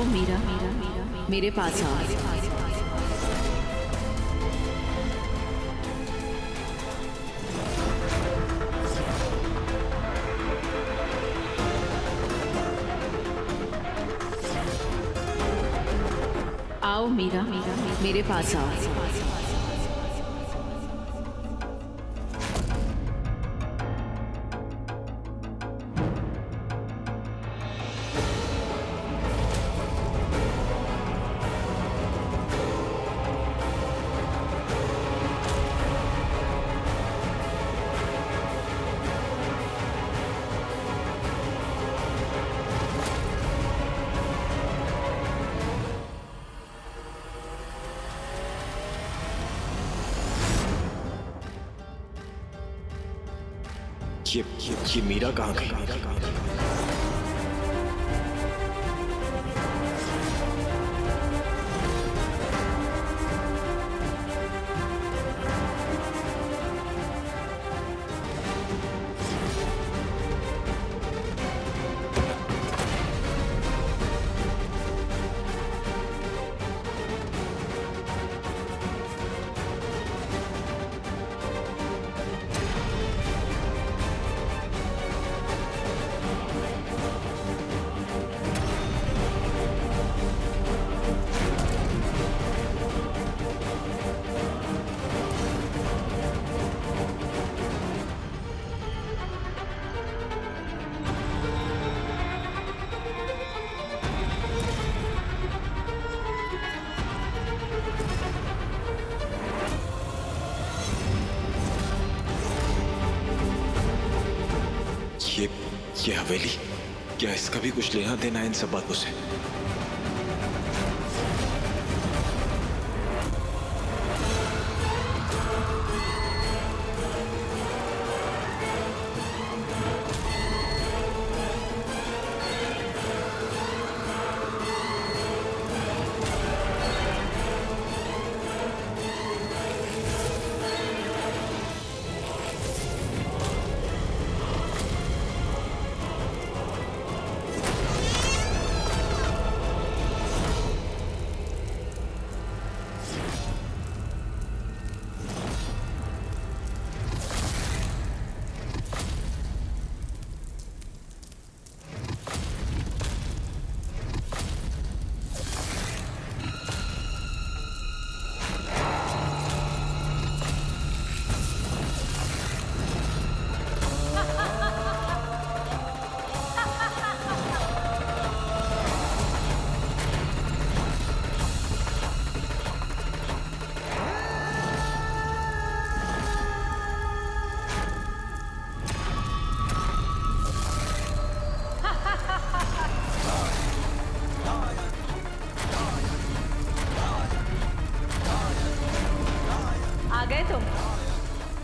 आओ मीरा, मेरे पास आओ। आओ मीरा, मेरे पास आओ। ये मीरा कहाँ गई? ये हवेली, क्या इसका भी कुछ लेना देना है इन सब बातों से?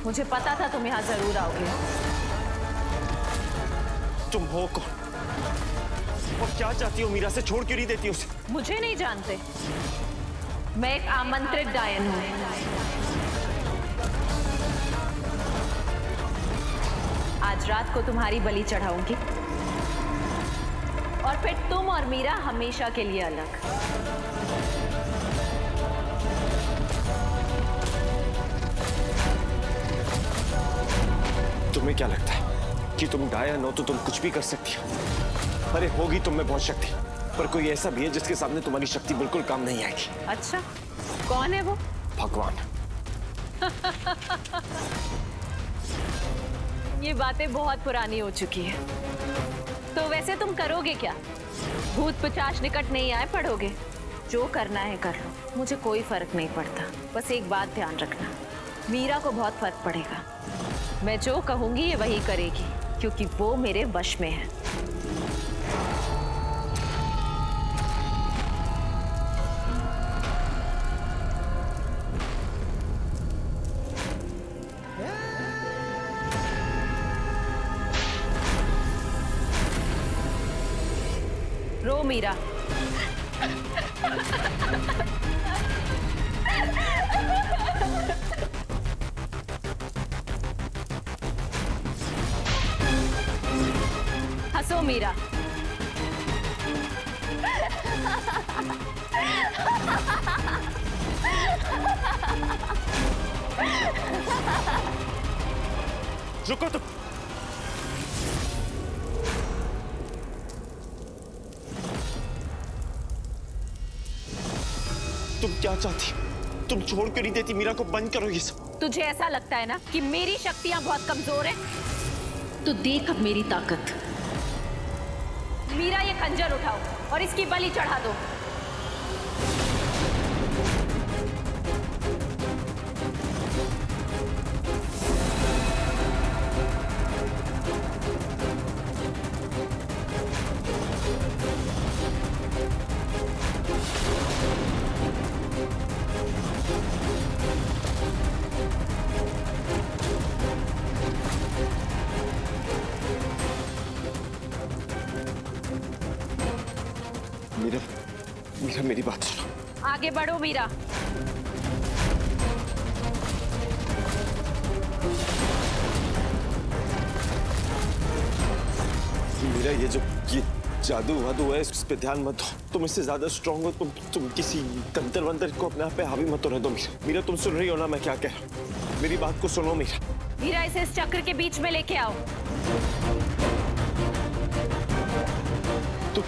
मुझे पता था तुम यहाँ जरूर आओगे। तुम हो कौन और क्या चाहती हो? मीरा से छोड़ क्यों नहीं देती उसे? मुझे नहीं जानते, मैं एक आमंत्रित डायन हूँ। आज रात को तुम्हारी बलि चढ़ाऊंगी और फिर तुम और मीरा हमेशा के लिए अलग। तुम्हें क्या लगता है कि तुम डायन हो तो तुम कुछ भी कर सकती हो? अरे होगी तुम में बहुत शक्ति, पर कोई ऐसा भी है जिसके सामने तुम्हारी शक्ति बिल्कुल काम नहीं आएगी। अच्छा, कौन है वो? भगवान। ये बातें बहुत पुरानी हो चुकी है। तो वैसे तुम करोगे क्या? भूत पिशाच निकट नहीं आए पड़ोगे? जो करना है कर लो, मुझे कोई फर्क नहीं पड़ता। बस एक बात ध्यान रखना, मीरा को बहुत फर्क पड़ेगा। मैं जो कहूंगी ये वही करेगी, क्योंकि वो मेरे वश में है। रो मीरा। हंसो मीरा। रुको तुम। तुम क्या चाहती हो? तुम छोड़ क्यों नहीं देती मीरा को? बंद करो ये सब। तुझे ऐसा लगता है ना कि मेरी शक्तियां बहुत कमजोर हैं? तो देख अब मेरी ताकत। मीरा, ये खंजर उठाओ और इसकी बलि चढ़ा दो। मीरा, मीरा मेरी बात सुनो। आगे बढ़ो मीरा। मीरा, ये जादू वादू है, उस पे ध्यान मत दो। तुम इससे ज्यादा स्ट्रांग हो। तुम किसी तंत्र वंत्र को अपने आप पे हावी मत होने दो। मीरा, तुम सुन रही हो ना मैं क्या कह रहा हूँ? मेरी बात को सुनो मीरा। मीरा, इसे इस चक्र के बीच में लेके आओ।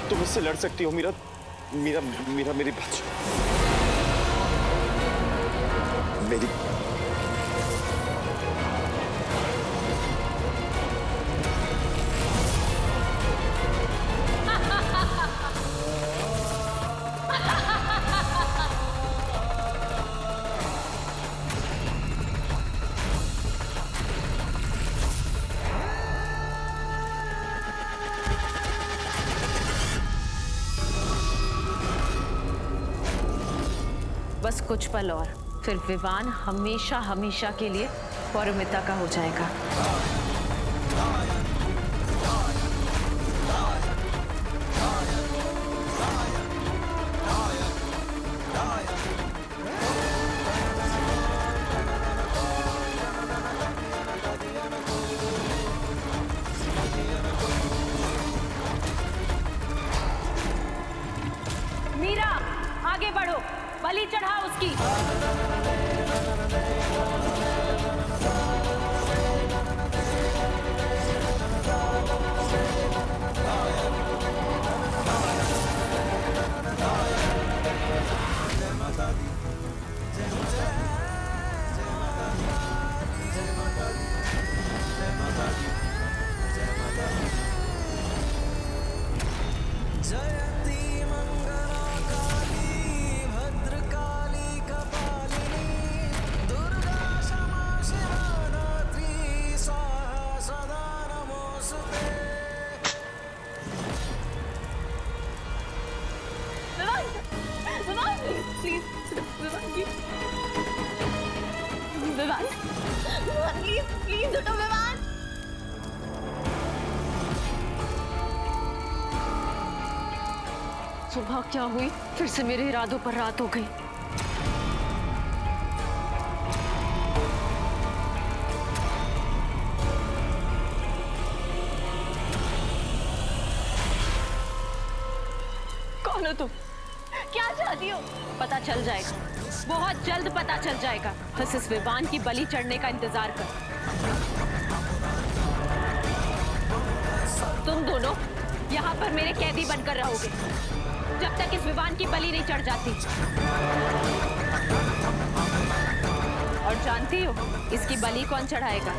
तुम इससे लड़ सकती हो मीरा। मीरा, मीरा मेरी बात सुनो। मेरी बस कुछ पल और, फिर विवान हमेशा हमेशा के लिए पौरमिता का हो जाएगा। मीरा, आगे बढ़ो, बलि चढ़ाओ उसकी। जयंती मंगला काली भद्रकाली कपालिनी दुर्गा क्षमा शिवा धात्री स्वाहा सदा नमोस्तुते। Vivaan, please, Vivaan, Vivaan, please, please उठो विवान। सुबह क्या हुई? फिर से मेरे इरादों पर रात हो गई। कौन हो तुम? क्या चाहती हो? पता चल जाएगा, बहुत जल्द पता चल जाएगा। बस इस विवान की बलि चढ़ने का इंतजार कर। तुम दोनों यहाँ पर मेरे कैदी बनकर रहोगे जब तक इस विवान की बलि नहीं चढ़ जाती। और जानती हो इसकी बलि कौन चढ़ाएगा?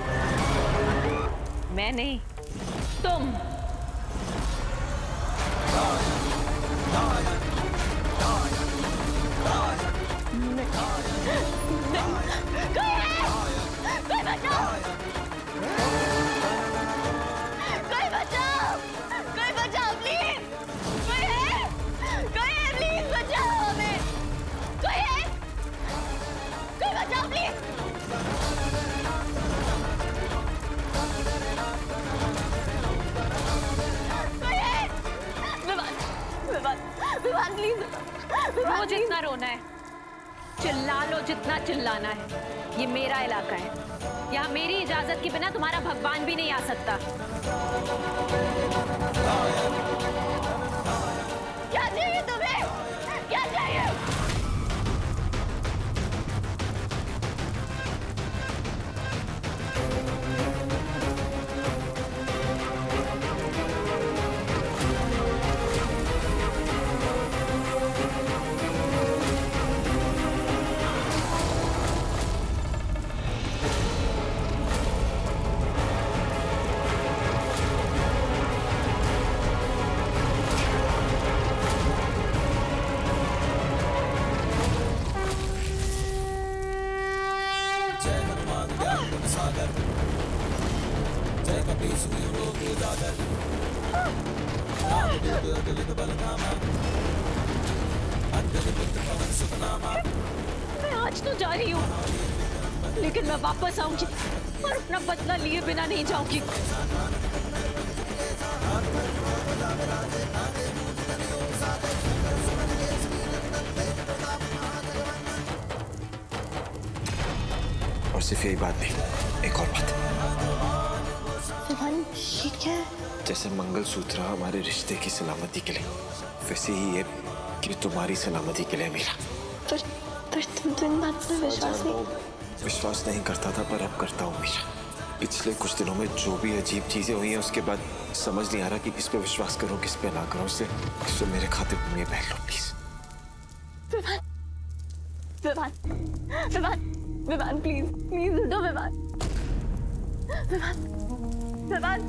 मैं नहीं, तुम। कोई बचाओ! कोई बचाओ! कोई बचाओ प्लीज! कोई है? कोई है? प्लीज बचाओ हमें! कोई है? कोई बचाओ प्लीज! कोई है? विवान, विवान, विवान प्लीज! रो जितना रोना है, चिल्ला लो जितना चिल्लाना है। ये मेरा इलाका है, यहाँ मेरी इजाजत के बिना तुम्हारा भगवान भी नहीं आ सकता। क्या चाहिए तुम्हें? मैं आज तो जा रही हूँ, लेकिन मैं वापस आऊंगी और अपना बदला लिए बिना नहीं जाऊंगी। और सिर्फ यही बात नहीं, एक और बात। विवान, ये क्या है? जैसे मंगलसूत्र हमारे रिश्ते की सलामती के लिए, वैसे ही ये कि तुम्हारी सलामती के लिए मेरा। पर तुम तो इन बात पर विश्वास नहीं करता था, पर अब करता हूँ मीरा। पिछले कुछ दिनों में जो भी अजीब चीजें हुई हैं, उसके बाद समझ नहीं आ रहा कि किस पे विश्वास करूं, किस पे ना करूं। इससे मेरे खातिर तुम ये पहन लो please. Vivaan, Vivan, Vivaan, please please दो विवान, विवान, विवान,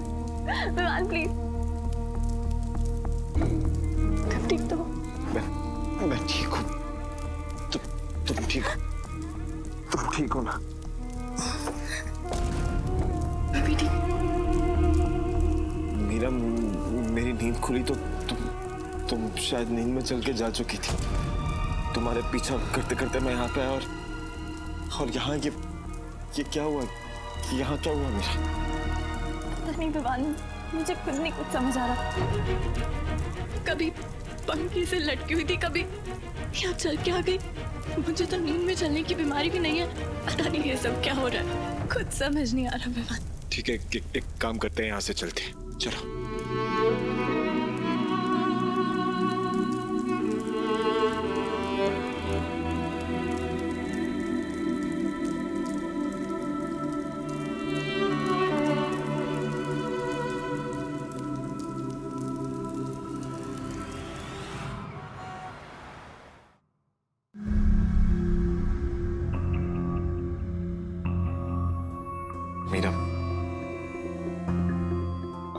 विवान प्लीज। तुम ठीक तो हो? मैं ठीक हूँ। तुम ठीक हो? तुम ठीक हो ना? मैं भी ठीक। मीरा, मेरी नींद खुली तो तुम शायद नींद में चल के जा चुकी थी। तुम्हारे पीछा करते करते मैं यहाँ पे आया और यहाँ ये क्या हुआ? यहाँ क्या हुआ मेरा? पता नहीं विवान, मुझे खुद नहीं कुछ समझ आ रहा। कभी पंखी से लटकी हुई थी, कभी यहाँ चल के आ गई। मुझे तो नींद में चलने की बीमारी भी नहीं है। पता नहीं ये सब क्या हो रहा है, खुद समझ नहीं आ रहा विवान। ठीक है, एक काम करते हैं, यहाँ से चलते हैं। चलो। मीरा,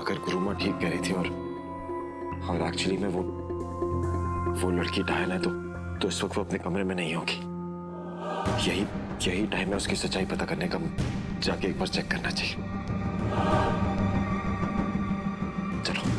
अगर गुरुमा ठीक कह रही थी और एक्चुअली में वो लड़की डायन है, तो इस वक्त वो अपने कमरे में नहीं होगी। यही टाइम है उसकी सच्चाई पता करने का। जाके एक बार चेक करना चाहिए। चलो।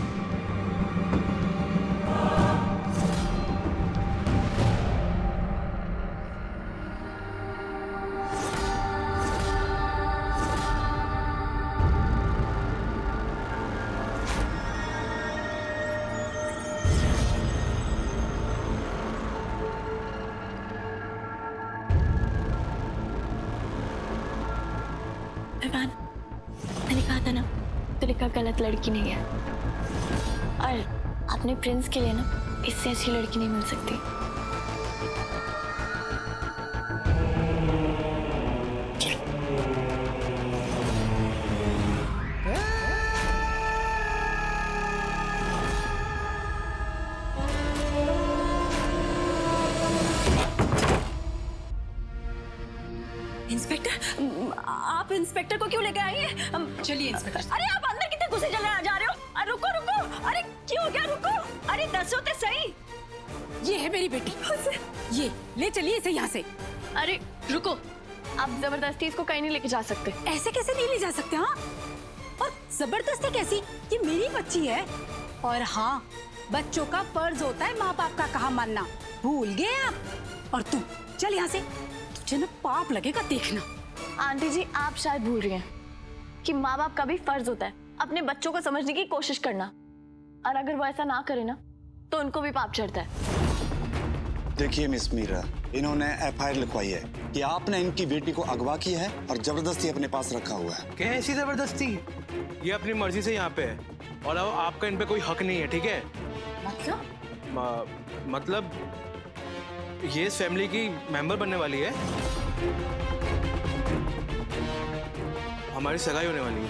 विवान, मैंने कहा था ना, तुलिका गलत लड़की नहीं है। और अपने प्रिंस के लिए ना इससे अच्छी लड़की नहीं मिल सकती। इंस्पेक्टर, आप इंस्पेक्टर को क्यों लेके आई हैं? चलिए इंस्पेक्टर। अरे आप अंदर कितने घुसे चले जा रहे हो? अरे रुको रुको, अरे क्यों हो गया? रुको, अरे दसो तो सही। ये है मेरी बेटी, ये ले चलिए इसे यहाँ से। अरे रुको, आप जबरदस्ती इसको कहीं नहीं लेके जा सकते। ऐसे कैसे नहीं ले जा सकते? हाँ, और जबरदस्ती कैसी? ये मेरी बच्ची है। और हाँ, बच्चों का फर्ज होता है माँ बाप का कहा मानना, भूल गए आप? और तू चल यहाँ से, तुझे ना पाप लगेगा, देखना। आंटी जी, आप शायद भूल रही हैं कि माँ बाप का भी फर्ज होता है अपने बच्चों को समझने की कोशिश करना, और अगर वो ऐसा ना करे ना तो उनको भी पाप चढ़ता है। देखिए मिस मीरा, इन्होंने एफआईआर लिखवाई है कि आपने इनकी बेटी को अगवा किया है और जबरदस्ती अपने पास रखा हुआ है। कैसी जबरदस्ती? ये अपनी मर्जी से यहाँ पे है और अब आपका इन पे कोई हक नहीं है, ठीक है? मतलब ये इस फैमिली की मेंबर बनने वाली है, हमारी सगाई होने वाली है।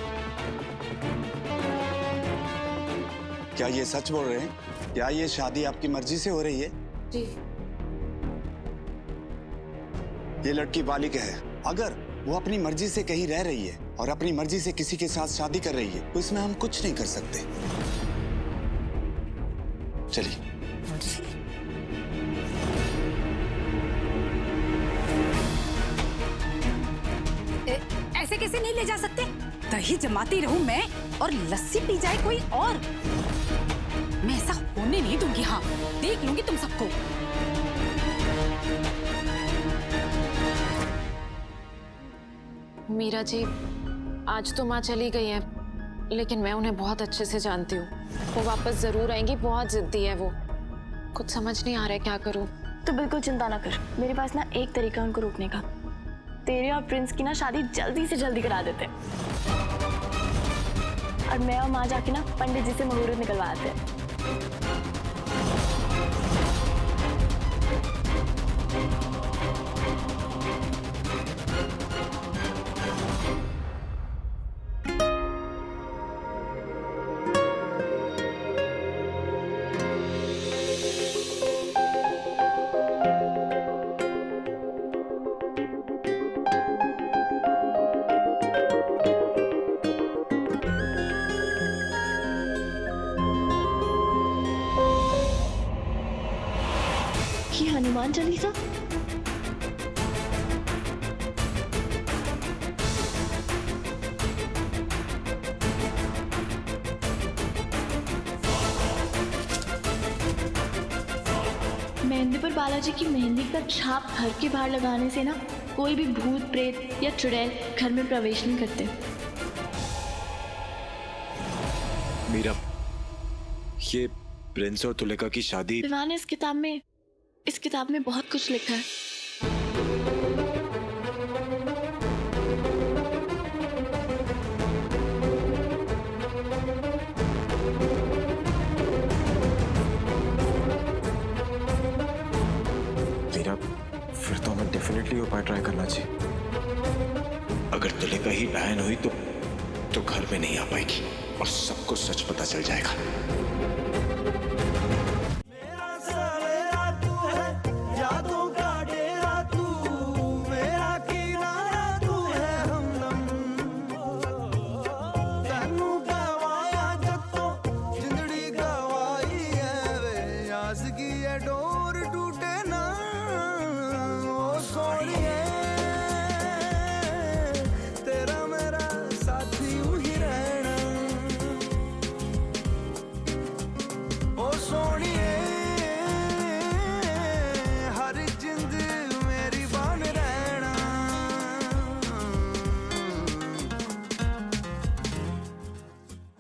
क्या ये सच बोल रहे हैं? क्या ये शादी आपकी मर्जी से हो रही है? जी। ये लड़की बालिग है। अगर वो अपनी मर्जी से कहीं रह रही है और अपनी मर्जी से किसी के साथ शादी कर रही है तो इसमें हम कुछ नहीं कर सकते। चलिए। ऐसे कैसे नहीं ले जा सकते? दही जमाती रहूं मैं और लस्सी पी जाए कोई और। मैं ऐसा होने नहीं दूंगी। हाँ, देख लूंगी तुम सबको। मीरा जी, आज तो माँ चली गई है, लेकिन मैं उन्हें बहुत अच्छे से जानती हूँ। वो वापस जरूर आएंगी, बहुत जिद्दी है वो। कुछ समझ नहीं आ रहा है क्या करूँ। तो बिल्कुल चिंता ना कर, मेरे पास ना एक तरीका है उनको रोकने का। तेरे और प्रिंस की ना शादी जल्दी से जल्दी करा देते हैं। और मैं और माँ जाके ना पंडित जी से मुहूर्त निकलवा आते हैं। ये हनुमान चालीसा? मेहंदी पर बालाजी की मेहंदी का छाप घर के बाहर लगाने से ना कोई भी भूत प्रेत या चुड़ैल घर में प्रवेश नहीं करते। मीरा, ये प्रिंस और तुलिका की शादी। विवान, इस किताब में बहुत कुछ लिखा है। मीरा, फिर तो हमें डेफिनेटली उपाय ट्राई करना चाहिए। अगर तुलिका ही बहन हुई तो घर में नहीं आ पाएगी और सबको सच पता चल जाएगा।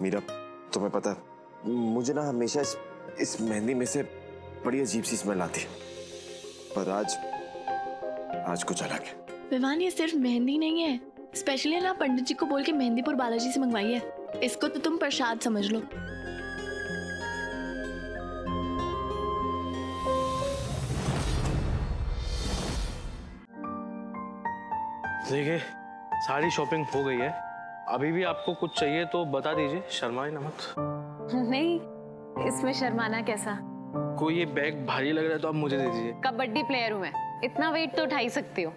मीरा, तुम्हें पता है, मुझे ना हमेशा इस मेहंदी में से बड़ी अजीब सी स्मेल आती है, पर आज कुछ अलग है। विवान, ये सिर्फ मेहंदी नहीं है, स्पेशली ना पंडित जी को बोल के मेहंदीपुर बालाजी से मंगवाई है। इसको तो तुम प्रसाद समझ लो। देखिए, सारी शॉपिंग हो गई है। अभी भी आपको कुछ चाहिए तो बता दीजिए, शर्माए ना मत। नहीं, इसमें शर्माना कैसा। कोई ये बैग भारी लग रहा है तो आप मुझे दे दीजिए। कबड्डी प्लेयर हूँ मैं, इतना वेट तो उठा ही सकती हो।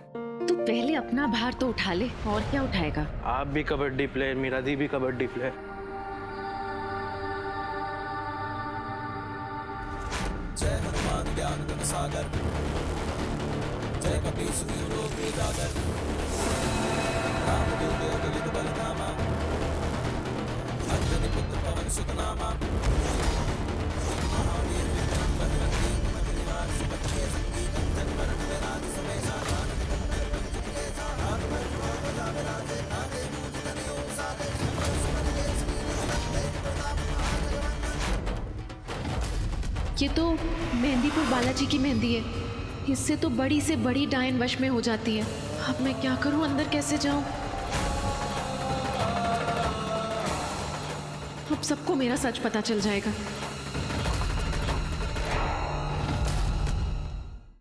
तू पहले अपना भार तो उठा ले, और क्या उठाएगा। आप भी कबड्डी प्लेयर, मीरा दी भी कबड्डी प्लेयर। जय हनुमान ज्ञान गुण सागर, जय कपीस लोक उजागर, रामदूत अतुलित बलधामा, अंजनी पुत्र पवन सुत नामा, महावीर विक्रम बजरंगी कुमति निवार, सुभद्रे संगीत कंचन वरण विराज सुमेधा, कानन कुंडल कुंचित केसा, हाथ में ध्वजा विराजे, नागे मूंज तनयों साजे, सुमन देश वीर हरते, प्रताप महाजगवंदन। ये तो मेहंदीपुर बालाजी की मेहंदी है। इससे तो बड़ी से बड़ी डायन वश में हो जाती है। अब मैं क्या करूं, अंदर कैसे जाऊं। अब सबको मेरा सच पता चल जाएगा।